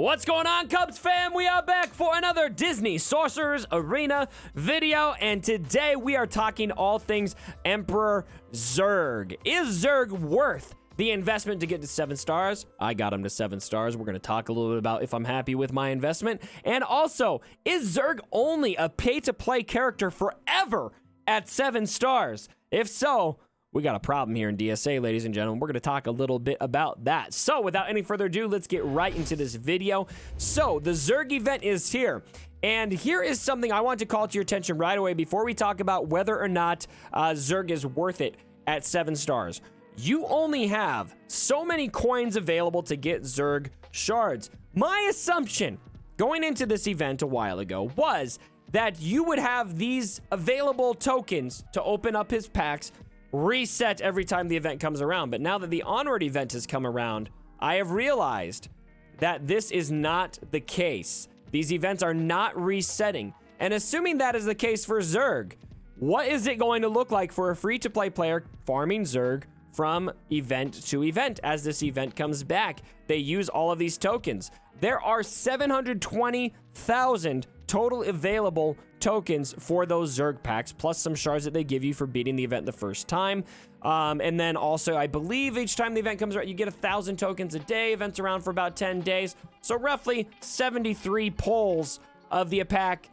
What's going on, Cubs fam? We are back for another Disney Sorcerer's Arena video, and today we are talking all things Emperor Zurg. Is Zurg worth the investment to get to 7 stars? I got him to 7 stars. We're going to talk a little bit about if I'm happy with my investment. And also, is Zurg only a pay-to-play character forever at 7 stars? If so, we got a problem here in DSA, ladies and gentlemen. We're going to talk a little bit about that. So without any further ado, let's get right into this video. So the Zurg event is here. And here is something I want to call to your attention right away before we talk about whether or not Zurg is worth it at 7 stars. You only have so many coins available to get Zurg shards. My assumption going into this event a while ago was that you would have these available tokens to open up his packs reset every time the event comes around. But now that the Onward event has come around, I have realized that this is not the case. These events are not resetting. And assuming that is the case for Zurg, what is it going to look like for a free-to-play player farming Zurg from event to event as this event comes back? They use all of these tokens. There are 720,000 total available tokens for those Zurg packs, plus some shards that they give you for beating the event the first time. And then also, I believe each time the event comes around, you get 1,000 tokens a day. Event's around for about 10 days. So roughly 73 pulls of the pack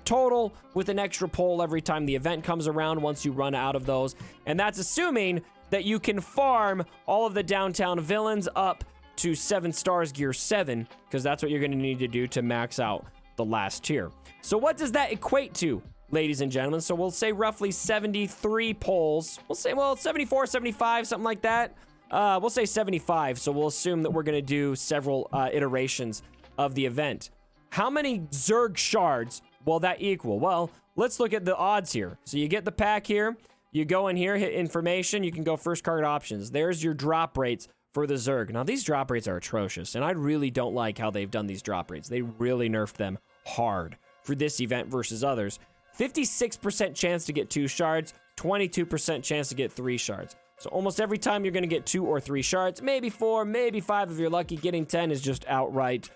total, with an extra pull every time the event comes around once you run out of those. And that's assuming that you can farm all of the downtown villains up to 7 stars gear 7, because that's what you're going to need to do to max out the last tier. So what does that equate to, ladies and gentlemen? So we'll say roughly 73 pulls. We'll say, well, 74, 75, something like that. We'll say 75. So we'll assume that we're going to do several iterations of the event. How many Zurg shards will that equal? Well, let's look at the odds here. So you get the pack here. You go in here, hit information. You can go first card options. There's your drop rates for the Zurg. Now, these drop rates are atrocious, and I really don't like how they've done these drop rates. They really nerfed them hard for this event versus others. 56% chance to get 2 shards, 22% chance to get 3 shards. So almost every time you're going to get 2 or 3 shards, maybe 4, maybe 5 if you're lucky. Getting 10 is just outright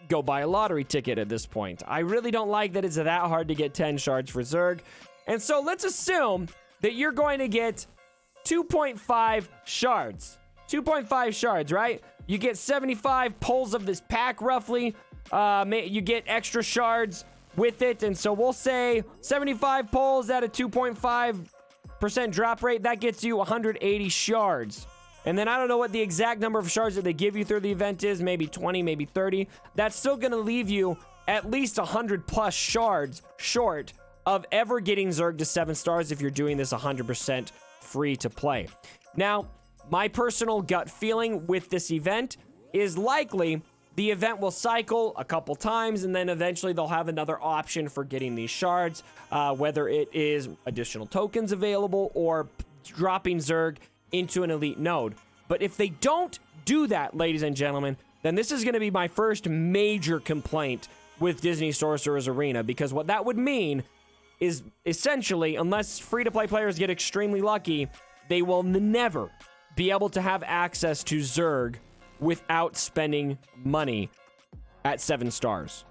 go buy a lottery ticket at this point. I really don't like that it's that hard to get 10 shards for Zurg. And so let's assume that you're going to get 2.5 shards. 2.5 shards, right? You get 75 pulls of this pack, roughly. You get extra shards with it. And so we'll say 75 pulls at a 2.5% drop rate. That gets you 180 shards. And then I don't know what the exact number of shards that they give you through the event is. Maybe 20, maybe 30. That's still going to leave you at least 100 plus shards short of ever getting Zurg to 7 stars if you're doing this 100% free to play. Now, my personal gut feeling with this event is likely the event will cycle a couple times, and then eventually they'll have another option for getting these shards, whether it is additional tokens available or dropping Zurg into an elite node. But if they don't do that, ladies and gentlemen, then this is going to be my first major complaint with Disney Sorcerer's Arena, because what that would mean is essentially, unless free-to-play players get extremely lucky, they will never be able to have access to Zurg without spending money at 7 stars.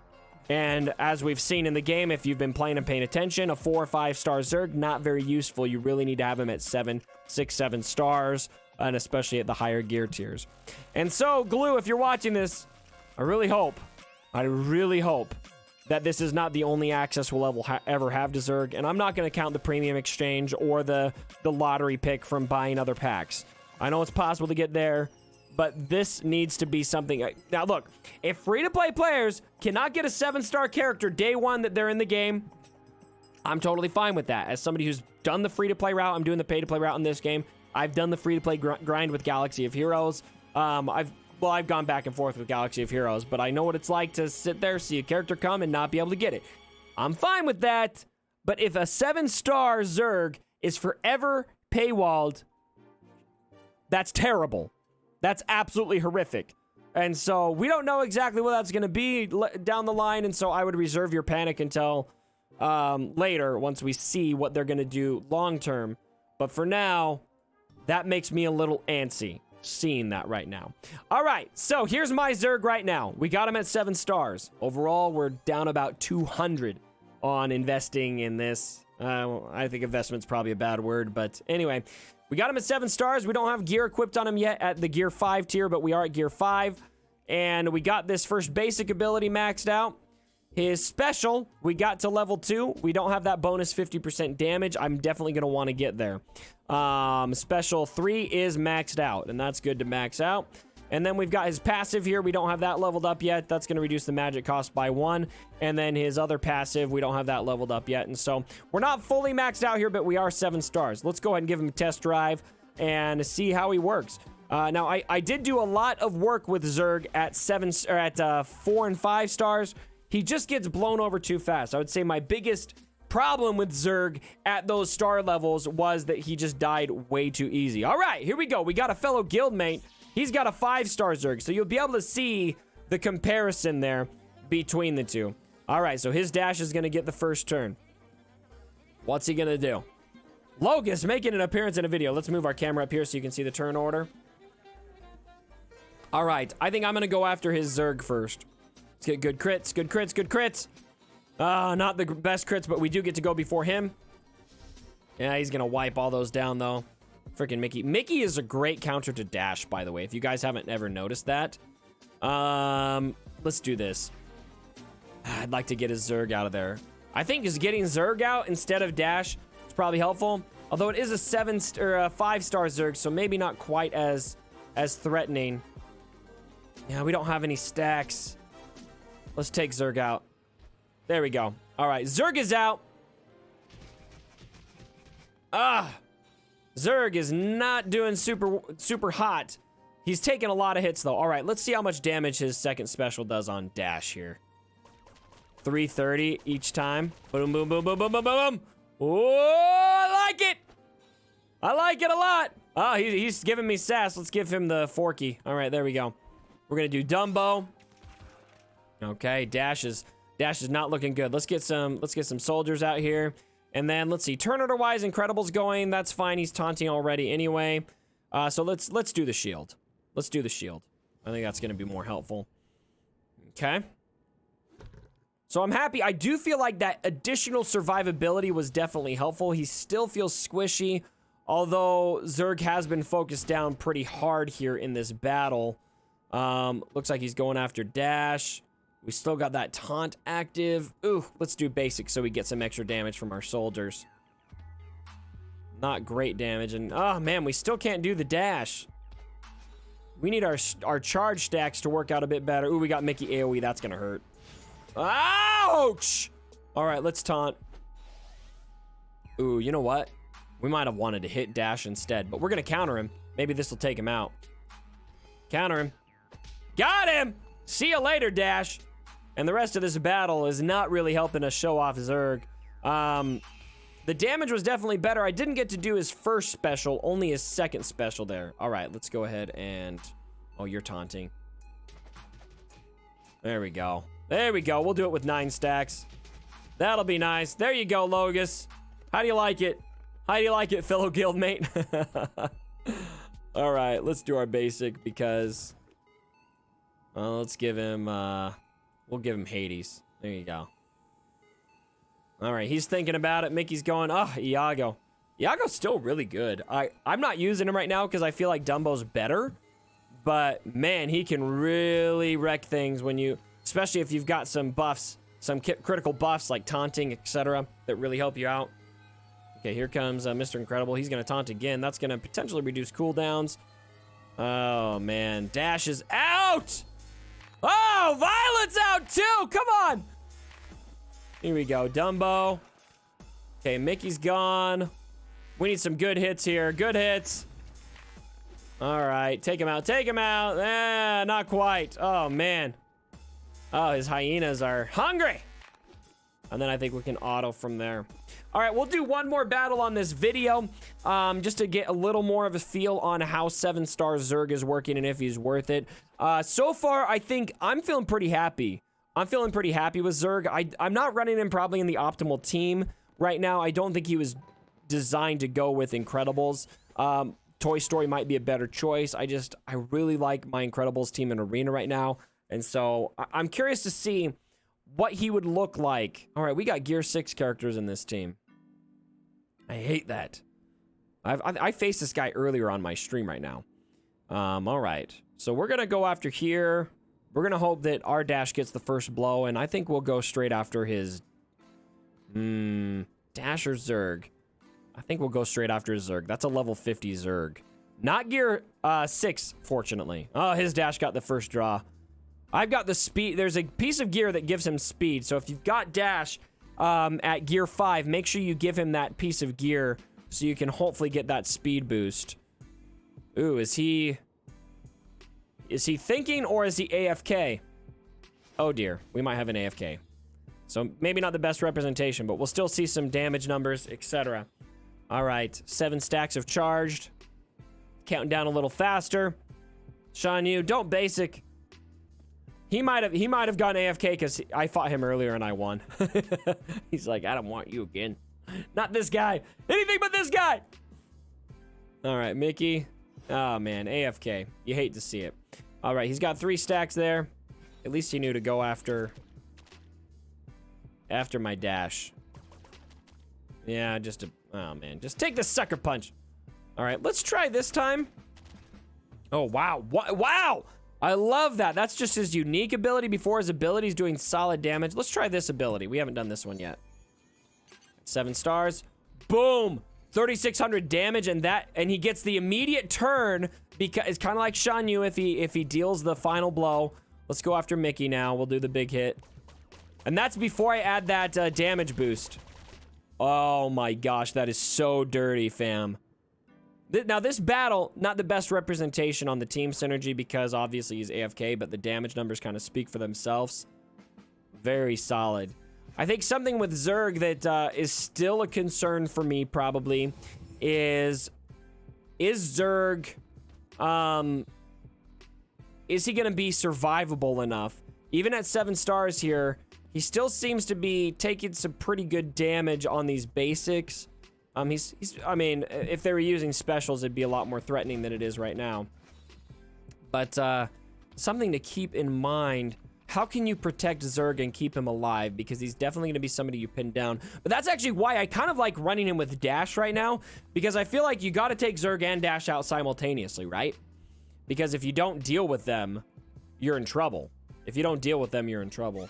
And as we've seen in the game, if you've been playing and paying attention, a 4 or 5 star Zurg, not very useful. You really need to have him at 7, 6, 7 stars, and especially at the higher gear tiers. And so, Glue, if you're watching this, I really hope that this is not the only access we'll ever have to Zurg. And I'm not going to count the premium exchange or the lottery pick from buying other packs. I know it's possible to get there, but this needs to be something. Now, look, if free-to-play players cannot get a 7-star character day one that they're in the game, I'm totally fine with that. As somebody who's done the free-to-play route, I'm doing the pay-to-play route in this game. I've done the free-to-play grind with Galaxy of Heroes. I've gone back and forth with Galaxy of Heroes, but I know what it's like to sit there, see a character come, and not be able to get it. I'm fine with that, but if a 7-star Zurg is forever paywalled, that's terrible. That's absolutely horrific. And so we don't know exactly what that's going to be down the line. And so I would reserve your panic until later, once we see what they're going to do long term. But for now, that makes me a little antsy. seeing that right now. All right, so here's my Zerg right now. We got him at 7 stars. Overall, we're down about 200 on investing in this. I think investment's probably a bad word, but anyway, we got him at 7 stars. We don't have gear equipped on him yet at the gear 5 tier, but we are at gear 5. And we got this first basic ability maxed out. His special, we got to level 2. We don't have that bonus 50% damage. I'm definitely going to want to get there. Special 3 is maxed out, and that's good to max out. And then we've got his passive here. We don't have that leveled up yet. That's going to reduce the magic cost by 1. And then his other passive, we don't have that leveled up yet. And so we're not fully maxed out here, but we are 7 stars. Let's go ahead and give him a test drive and see how he works. Now, I did do a lot of work with Zerg at 4 and 5 stars. He just gets blown over too fast. I would say my biggest problem with Zerg at those star levels was that he just died way too easy. All right, here we go. We got a fellow guildmate. He's got a 5-star Zerg, so you'll be able to see the comparison there between the two. All right, so his dash is going to get the first turn. What's he going to do? Logus making an appearance in a video. Let's move our camera up here so you can see the turn order. All right, I think I'm going to go after his Zerg first. Let's get good crits, good crits, good crits. Not the best crits, but we do get to go before him. Yeah, he's going to wipe all those down, though. Freaking Mickey. Mickey is a great counter to dash, by the way, if you guys haven't ever noticed that. Let's do this. I'd like to get his Zerg out of there. I think is getting Zerg out instead of dash is probably helpful. Although it is a 5-star Zerg, so maybe not quite as threatening. Yeah, we don't have any stacks. Let's take Zerg out. There we go. All right, Zerg is out. Zerg is not doing super hot. He's taking a lot of hits, though. All right, let's see how much damage his second special does on dash here. 330 each time. Boom, boom, boom, boom, boom, boom, boom. Oh, I like it. I like it a lot. Oh, he's giving me sass. Let's give him the Forky. All right, there we go. We're gonna do Dumbo. Okay, Dash is not looking good. Let's get some soldiers out here. And then let's see, turn order wise, Incredible's going. That's fine. He's taunting already anyway. So let's do the shield. Let's do the shield. I think that's gonna be more helpful. Okay. So I'm happy. I do feel like that additional survivability was definitely helpful. He still feels squishy, although Zerg has been focused down pretty hard here in this battle. Looks like he's going after Dash. We still got that taunt active. Ooh, let's do basic so we get some extra damage from our soldiers. Not great damage. And, oh, man, we still can't do the Dash. We need our charge stacks to work out a bit better. Ooh, we got Mickey AoE. That's going to hurt. Ouch! All right, let's taunt. Ooh, you know what? We might have wanted to hit Dash instead, but we're going to counter him. Maybe this will take him out. Counter him. Got him! See you later, Dash. And the rest of this battle is not really helping us show off Zerg. The damage was definitely better. I didn't get to do his first special, only his second special there. All right, let's go ahead and... Oh, you're taunting. There we go. There we go. We'll do it with 9 stacks. That'll be nice. There you go, Logus. How do you like it? How do you like it, fellow guildmate? All right, let's do our basic because... let's give him, we'll give him Hades. There you go. All right, he's thinking about it. Mickey's going, oh, Iago. Iago's still really good. I'm not using him right now because I feel like Dumbo's better. But, man, he can really wreck things when you, especially if you've got some buffs, some critical buffs like taunting, etc. that really help you out. Okay, here comes Mr. Incredible. He's going to taunt again. That's going to potentially reduce cooldowns. Oh, man. Dash is out! Oh, Violet's out too! Come on! Here we go, Dumbo. Okay, Mickey's gone. We need some good hits here. Good hits. All right, take him out. Take him out. Not quite. Oh, man. Oh, his hyenas are hungry. And then I think we can auto from there. All right, we'll do one more battle on this video just to get a little more of a feel on how 7-star Zerg is working and if he's worth it. So far, I think I'm feeling pretty happy. I'm feeling pretty happy with Zerg. I'm not running him probably in the optimal team right now. I don't think he was designed to go with Incredibles. Toy Story might be a better choice. I really like my Incredibles team in Arena right now. And so I'm curious to see what he would look like. All right, we got Gear 6 characters in this team. I hate that. I faced this guy earlier on my stream right now. All right. So we're going to go after here. We're going to hope that our Dash gets the first blow, and I think we'll go straight after his... Dash or Zerg? I think we'll go straight after Zerg. That's a level 50 Zerg. Not Gear 6, fortunately. Oh, his Dash got the first draw. I've got the speed. There's a piece of gear that gives him speed. So if you've got Dash at Gear 5, make sure you give him that piece of gear so you can hopefully get that speed boost. Ooh, is he thinking or is he AFK? Oh dear, we might have an AFK. So maybe not the best representation, but we'll still see some damage numbers, etc. All right, 7 stacks have charged. Counting down a little faster. Shan Yu, don't basic. He might have gone AFK because I fought him earlier and I won. He's like, I don't want you again. Not this guy. Anything but this guy. All right, Mickey. Oh, man, AFK. You hate to see it. All right, he's got 3 stacks there. At least he knew to go after my Dash. Yeah, oh, man. Just take the sucker punch. All right, let's try this time. Oh, wow. Wow. I love that. That's just his unique ability before his ability is doing solid damage. Let's try this ability. We haven't done this one yet. 7 stars. Boom. 3,600 damage, and he gets the immediate turn because it's kind of like Shan Yu if he deals the final blow. Let's go after Mickey now. We'll do the big hit. And that's before I add that damage boost. Oh my gosh, that is so dirty, fam. Now, this battle, not the best representation on the team synergy because obviously he's AFK, but the damage numbers kind of speak for themselves. Very solid. I think something with Zerg that is still a concern for me probably is Zerg, is he going to be survivable enough? Even at 7 stars here, he still seems to be taking some pretty good damage on these basics. I mean, if they were using specials, it'd be a lot more threatening than it is right now. But something to keep in mind, how can you protect Zerg and keep him alive? Because he's definitely going to be somebody you pin down. But that's actually why I kind of like running him with Dash right now, because I feel like you got to take Zerg and Dash out simultaneously, right? Because if you don't deal with them, you're in trouble. If you don't deal with them, you're in trouble.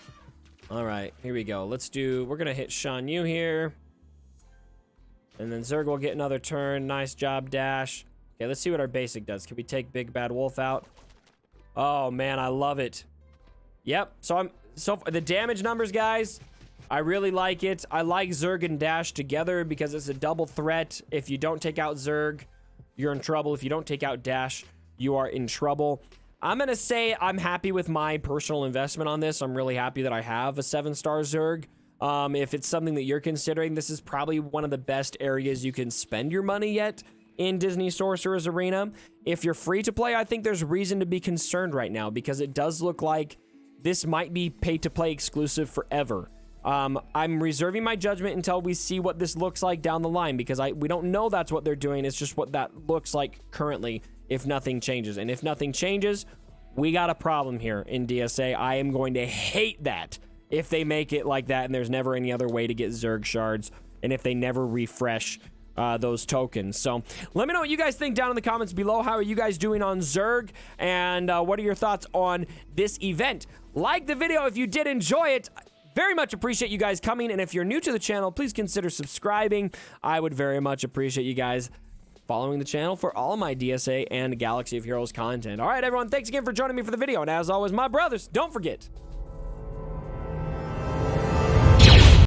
All right, here we go. We're going to hit Shan Yu here. And then Zerg will get another turn. Nice job, Dash. Okay, let's see what our basic does. Can we take Big Bad Wolf out? Oh, man, I love it. Yep, so the damage numbers, guys, I really like it. I like Zerg and Dash together because it's a double threat. If you don't take out Zerg, you're in trouble. If you don't take out Dash, you are in trouble. I'm going to say I'm happy with my personal investment on this. I'm really happy that I have a 7-star Zerg. If it's something that you're considering, this is probably one of the best areas you can spend your money yet in Disney Sorcerer's Arena. If you're free to play, I think there's reason to be concerned right now because it does look like this might be pay-to-play exclusive forever. I'm reserving my judgment until we see what this looks like down the line because we don't know that's what they're doing. It's just what that looks like currently if nothing changes. And if nothing changes, we got a problem here in DSA. I am going to hate that if they make it like that and there's never any other way to get Zerg shards and if they never refresh those tokens. So let me know what you guys think down in the comments below. How are you guys doing on Zerg? And what are your thoughts on this event? Like the video if you did enjoy it. Very much appreciate you guys coming. And if you're new to the channel, please consider subscribing. I would very much appreciate you guys following the channel for all of my DSA and Galaxy of Heroes content. All right, everyone. Thanks again for joining me for the video. And as always, my brothers, don't forget